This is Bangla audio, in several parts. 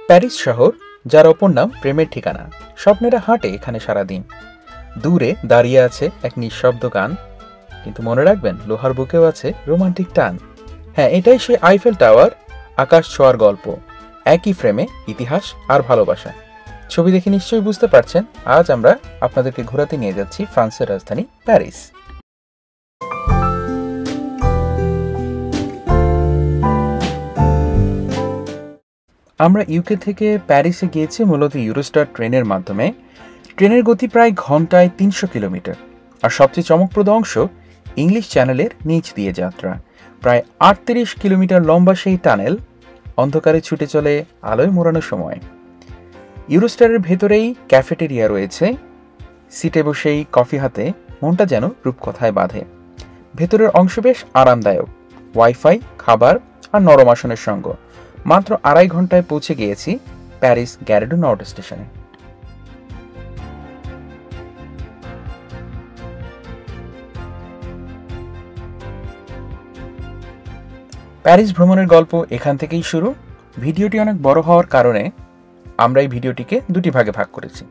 প্যারিস শহর, যার অপর নাম প্রেমের ঠিকানা। স্বপ্নেরা হাঁটে এখানে সারাদিন। দূরে দাঁড়িয়ে আছে এক নিঃশব্দ গান, কিন্তু মনে রাখবেন লোহার বুকেও আছে রোমান্টিক টান। হ্যাঁ, এটাই সেই আইফেল টাওয়ার, আকাশ ছোঁয়ার গল্প, একই ফ্রেমে ইতিহাস আর ভালোবাসা। ছবি দেখে নিশ্চয়ই বুঝতে পারছেন, আজ আমরা আপনাদেরকে ঘোরাতে নিয়ে যাচ্ছি ফ্রান্সের রাজধানী প্যারিস। আমরা ইউকে থেকে প্যারিসে গিয়েছি মূলত ইউরোস্টার ট্রেনের মাধ্যমে। ট্রেনের গতি প্রায় ঘন্টায় ৩০০ কিলোমিটার। আর সবচেয়ে চমকপ্রদ অংশ, ইংলিশ চ্যানেলের নিচ দিয়ে যাত্রা। প্রায় ৩৮ কিলোমিটার লম্বা সেই টানেল অন্ধকারে ছুটে চলে আলোয় মোড়ানোর সময়। ইউরোস্টারের ভেতরেই ক্যাফেটেরিয়া রয়েছে। সিটে বসেই কফি হাতে মনটা যেন রূপকথায় বাঁধে। ভেতরের অংশ বেশ আরামদায়ক, ওয়াইফাই, খাবার আর নরম আসনের সঙ্গ। মাত্র ২.৫ ঘন্টায় পৌঁছে গিয়েছি প্যারিস গ্যারে ডু নর্ড স্টেশনে। প্যারিস ভ্রমণের গল্প এখান থেকেই শুরু। ভিডিওটি অনেক বড় হওয়ার কারণে আমরা এই ভিডিওটিকে দুটি ভাগে ভাগ করেছি।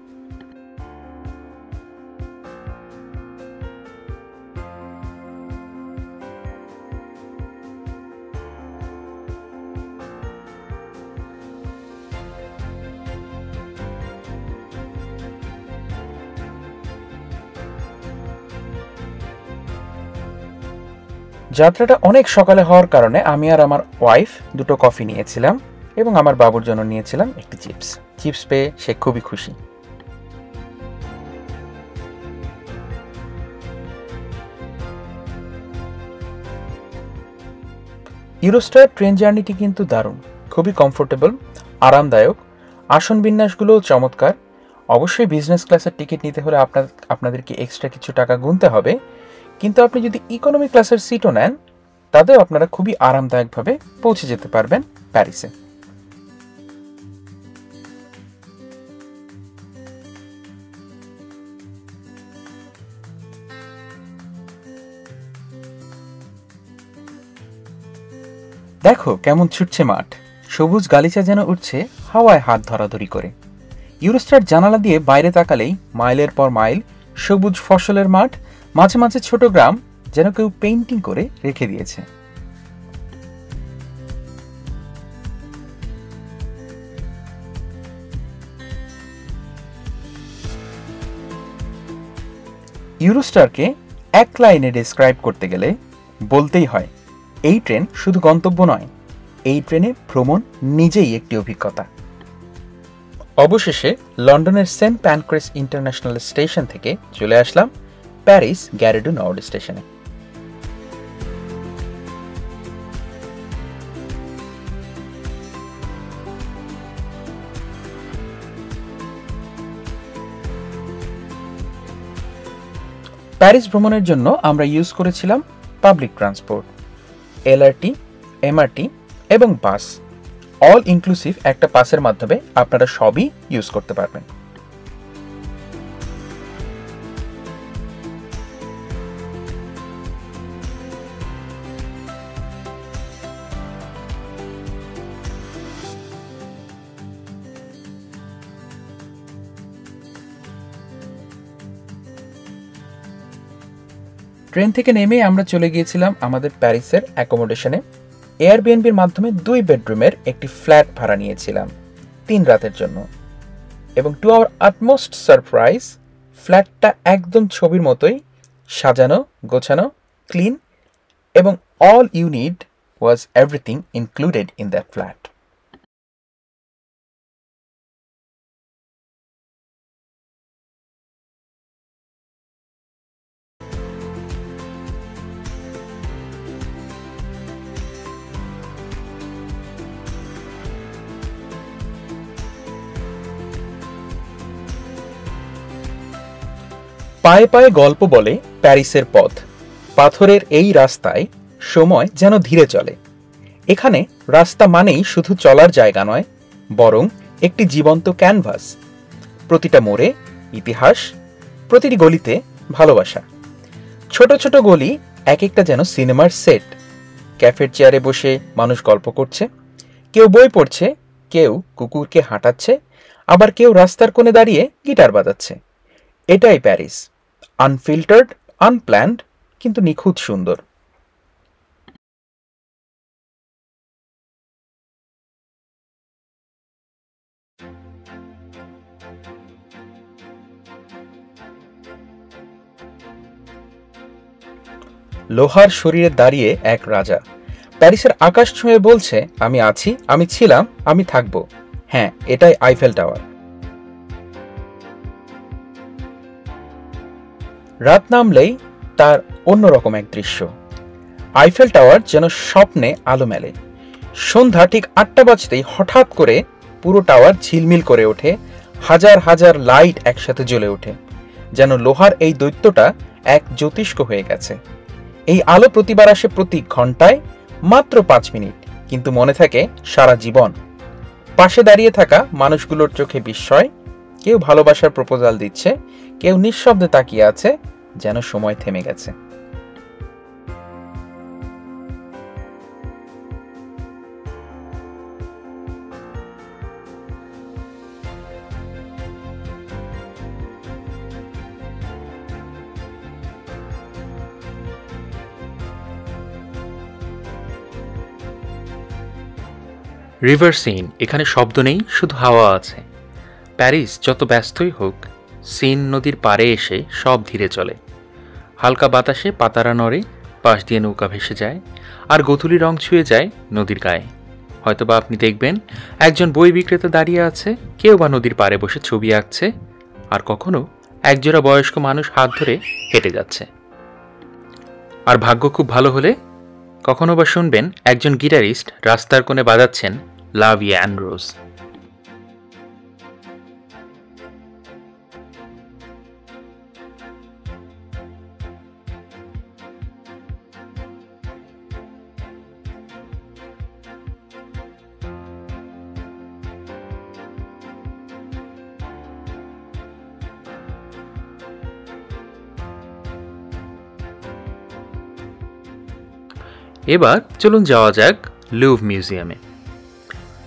যাত্রাটা অনেক সকালে হওয়ার কারণে আমি আর আমার ওয়াইফ দুটো কফি নিয়েছিলাম এবং আমার বাবুর জন্য নিয়েছিলাম একটি চিপস পেয়ে সে খুবই খুশি। ইউরোস্টার ট্রেন জার্নিটি কিন্তু দারুণ, খুবই কমফোর্টেবল, আরামদায়ক, আসন বিন্যাসগুলোও চমৎকার। অবশ্যই বিজনেস ক্লাসের টিকিট নিতে হলে আপনাদেরকে এক্সট্রা কিছু টাকা গুনতে হবে, কিন্তু আপনি যদি ইকোনমি ক্লাসের সিটও নেন তাতেও আপনারা খুবই আরামদায়কভাবে পৌঁছে যেতে পারবেন প্যারিসে। দেখো কেমন ছুটছে মাঠ, সবুজ গালিচা যেন উঠছে হাওয়ায় হাত ধরাধরি করে। ইউরোস্টার জানালা দিয়ে বাইরে তাকালেই মাইলের পর মাইল সবুজ ফসলের মাঠ, মাঝে মাঝে ছোট গ্রাম যেন কেউ পেইন্টিং করে রেখে দিয়েছে। ইউরোস্টারকে এক লাইনে ডেসক্রাইব করতে গেলে বলতেই হয়, এই ট্রেন শুধু গন্তব্য নয়, এই ট্রেনে ভ্রমণ নিজেই একটি অভিজ্ঞতা। অবশেষে লন্ডনের সেন্ট প্যানক্রেস ইন্টারন্যাশনাল স্টেশন থেকে চলে আসলাম প্যারিস গ্যারে ডু নর্ড স্টেশনে। প্যারিস ভ্রমণের জন্য আমরা ইউজ করেছিলাম পাবলিক ট্রান্সপোর্ট, এলআরটি, এমআরটি এবং বাস। অল ইনক্লুসিভ একটা পাসের মাধ্যমে আপনারা সবই ইউজ করতে পারবেন। ট্রেন থেকে নেমে আমরা চলে গিয়েছিলাম আমাদের প্যারিসের অ্যাকোমোডেশনে। এয়ারবিএনবির মাধ্যমে 2 বেডরুমের একটি ফ্ল্যাট ভাড়া নিয়েছিলাম 3 রাতের জন্য, এবং টু আওয়ার আটমোস্ট সারপ্রাইজ ফ্ল্যাটটা একদম ছবির মতোই সাজানো, গোছানো, ক্লিন, এবং all you need was everything included in that flat. পায়ে পায়ে গল্প বলে প্যারিসের পথ। পাথরের এই রাস্তায় সময় যেন ধীরে চলে। এখানে রাস্তা মানেই শুধু চলার জায়গা নয়, বরং একটি জীবন্ত ক্যানভাস। প্রতিটা মোড়ে ইতিহাস, প্রতিটি গলিতে ভালোবাসা। ছোট ছোট গলি এক একটা যেন সিনেমার সেট। ক্যাফের চেয়ারে বসে মানুষ গল্প করছে, কেউ বই পড়ছে, কেউ কুকুরকে হাঁটাচ্ছে, আবার কেউ রাস্তার কোণে দাঁড়িয়ে গিটার বাজাচ্ছে। এটাই প্যারিস, আনফিল্টার্ড, আনপ্ল্যান্ড, কিন্তু নিখুঁত সুন্দর। লোহার শরীরে দাঁড়িয়ে এক রাজা প্যারিসের আকাশ ছুঁয়ে বলছে, আমি আছি, আমি ছিলাম, আমি থাকব। হ্যাঁ, এটাই আইফেল টাওয়ার। রাত নামলেই তার অন্যরকম এক দৃশ্য। আইফেল টাওয়ার যেন স্বপ্নে আলো মেলে। সন্ধ্যা ঠিক 8টা বাজতেই হঠাৎ করে পুরো টাওয়ার ঝিলমিল করে ওঠে, হাজার হাজার লাইট একসাথে জ্বলে ওঠে, যেন লোহার এই দৈত্যটা এক জ্যোতিষ্ক হয়ে গেছে। এই আলো প্রতিবার আসে প্রতি ঘন্টায়, মাত্র 5 মিনিট, কিন্তু মনে থাকে সারা জীবন। পাশে দাঁড়িয়ে থাকা মানুষগুলোর চোখে বিস্ময়, কেউ ভালোবাসার প্রপোজাল দিচ্ছে, কেউ নিঃশব্দে তাকিয়ে আছে, যেন সময় থেমে গেছে। রিভার সিন, এখানে শব্দ নেই, শুধু হাওয়া আছে। প্যারিস যত ব্যস্তই হোক, সিন নদীর পাড়ে এসে সব ধীরে চলে। হালকা বাতাসে পাতারা নড়ে, পাশ দিয়ে নৌকা ভেসে যায়, আর গোধূলি রং ছুঁয়ে যায় নদীর গায়ে। হয়তোবা আপনি দেখবেন একজন বই বিক্রেতা দাঁড়িয়ে আছে, কেউ বা নদীর পাড়ে বসে ছবি আঁকছে, আর কখনো একজোড়া বয়স্ক মানুষ হাত ধরে হেঁটে যাচ্ছে। আর ভাগ্য খুব ভালো হলে কখনো বা শুনবেন একজন গিটারিস্ট রাস্তার কোণে বাজাচ্ছেন লা ভি এন রোজ। এবার চলুন যাওয়া যাক লুভ মিউজিয়ামে,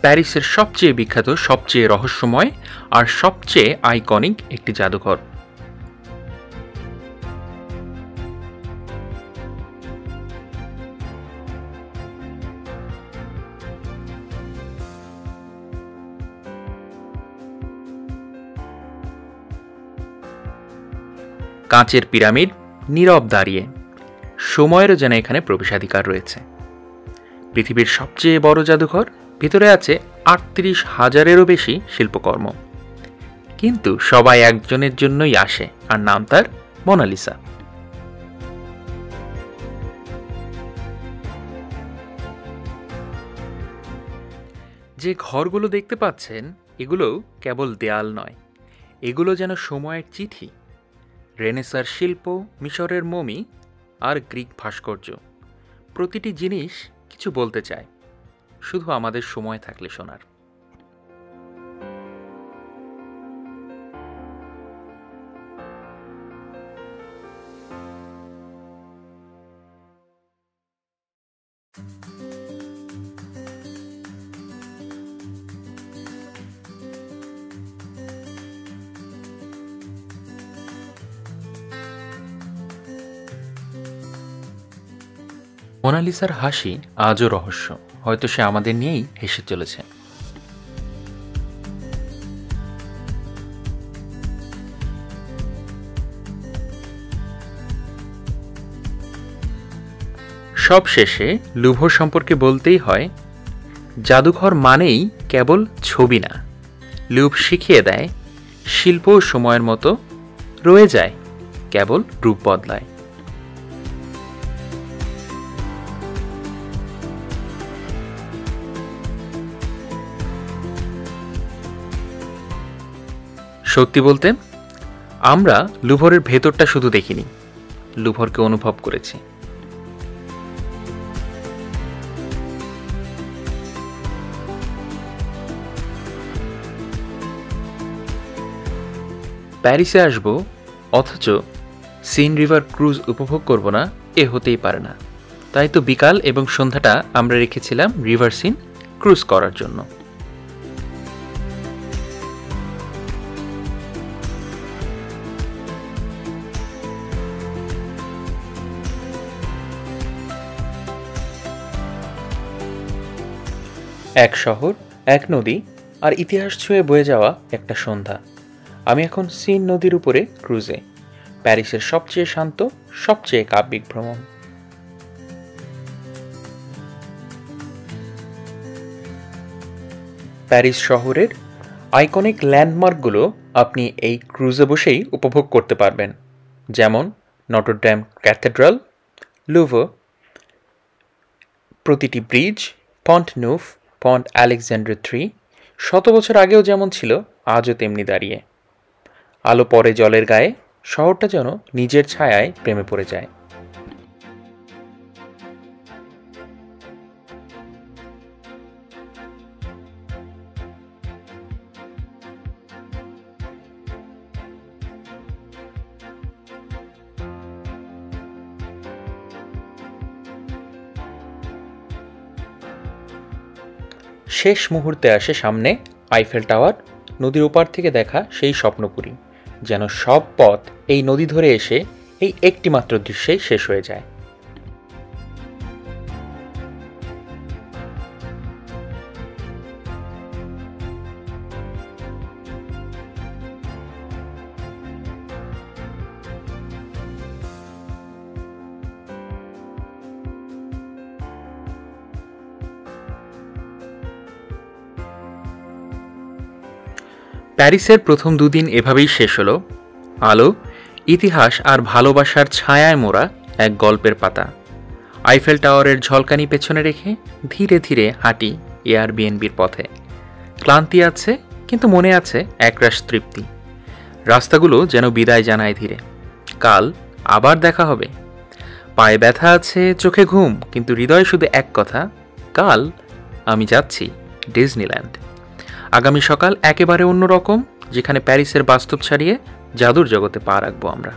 প্যারিসের সবচেয়ে বিখ্যাত, সবচেয়ে রহস্যময় আর সবচেয়ে আইকনিক একটি জাদুঘর। কাঁচের পিরামিড নীরব দাঁড়িয়ে, সময়েরও যেন এখানে প্রবেশাধিকার রয়েছে। পৃথিবীর সবচেয়ে বড় জাদুঘর, ভিতরে আছে ৩৮,০০০-এরও বেশি শিল্পকর্ম, কিন্তু সবাই একজনের জন্যই আসে, আর নাম তার মোনালিসা। যে ঘরগুলো দেখতে পাচ্ছেন, এগুলো কেবল দেয়াল নয়, এগুলো যেন সময়ের চিঠি। রেনেসার শিল্প, মিশরের মমি আর গ্রিক ভাস্কর্য, প্রতিটি জিনিস কিছু বলতে চায়, শুধু আমাদের সময় থাকলে শোনার। মোনালিসার হাসি আজও রহস্য, হয়তো সে আমাদের নিয়েই হেসে চলেছে। সব শেষে লুভর সম্পর্কে বলতেই হয়, জাদুঘর মানেই কেবল ছবি না, লুভ শিখিয়ে দেয় শিল্প সময়ের মতো রয়ে যায়, কেবল রূপ বদলায়। সত্যি বলতে, আমরা লুভরের ভেতরটা শুধু দেখিনি, লুভরকে অনুভব করেছি। প্যারিসে আসব, অথচ সিন রিভার ক্রুজ উপভোগ করব না, এ হতেই পারে না। তাই তো বিকাল এবং সন্ধ্যাটা আমরা রেখেছিলাম রিভার সিন ক্রুজ করার জন্য। এক শহর, এক নদী আর ইতিহাস ছুঁয়ে বয়ে যাওয়া একটা সন্ধ্যা। আমি এখন সিন নদীর উপরে ক্রুজে, প্যারিসের সবচেয়ে শান্ত, সবচেয়ে কাব্যিক ভ্রমণ। প্যারিস শহরের আইকনিক ল্যান্ডমার্কগুলো আপনি এই ক্রুজে বসেই উপভোগ করতে পারবেন, যেমন নটরডেম ক্যাথেড্রাল, লুভর, প্রতিটি bridge, Pant নুফ, Pant Alexander III, 100 বছর আগেও যেমন ছিল আজও তেমনি দাঁড়িয়ে। আলো পড়ে জলের গায়ে, শহরটা যেন নিজের ছায়ায় প্রেমে পড়ে যায়। শেষ মুহূর্তে আসে সামনে আইফেল টাওয়ার, নদীর ওপার থেকে দেখা সেই স্বপ্নপুরী, যেন সব পথ এই নদী ধরে এসে এই একটি মাত্র দৃশ্যেই শেষ হয়ে যায়। প্যারিসের প্রথম দুদিন এভাবেই শেষ হলো, আলো, ইতিহাস আর ভালোবাসার ছায়ায় মোড়া এক গল্পের পাতা। আইফেল টাওয়ারের ঝলকানি পেছনে রেখে ধীরে ধীরে হাঁটি এয়ারবিএনবির পথে। ক্লান্তি আছে, কিন্তু মনে আছে একরাশ তৃপ্তি। রাস্তাগুলো যেন বিদায় জানায় ধীরে, কাল আবার দেখা হবে। পায়ে ব্যথা আছে, চোখে ঘুম, কিন্তু হৃদয়ে শুধু এক কথা, কাল আমি যাচ্ছি ডিজনিল্যান্ড। আগামী সকাল একেবারে অন্যরকম, যেখানে প্যারিসের বাস্তব ছাড়িয়ে জাদুর জগতে পা রাখবো আমরা।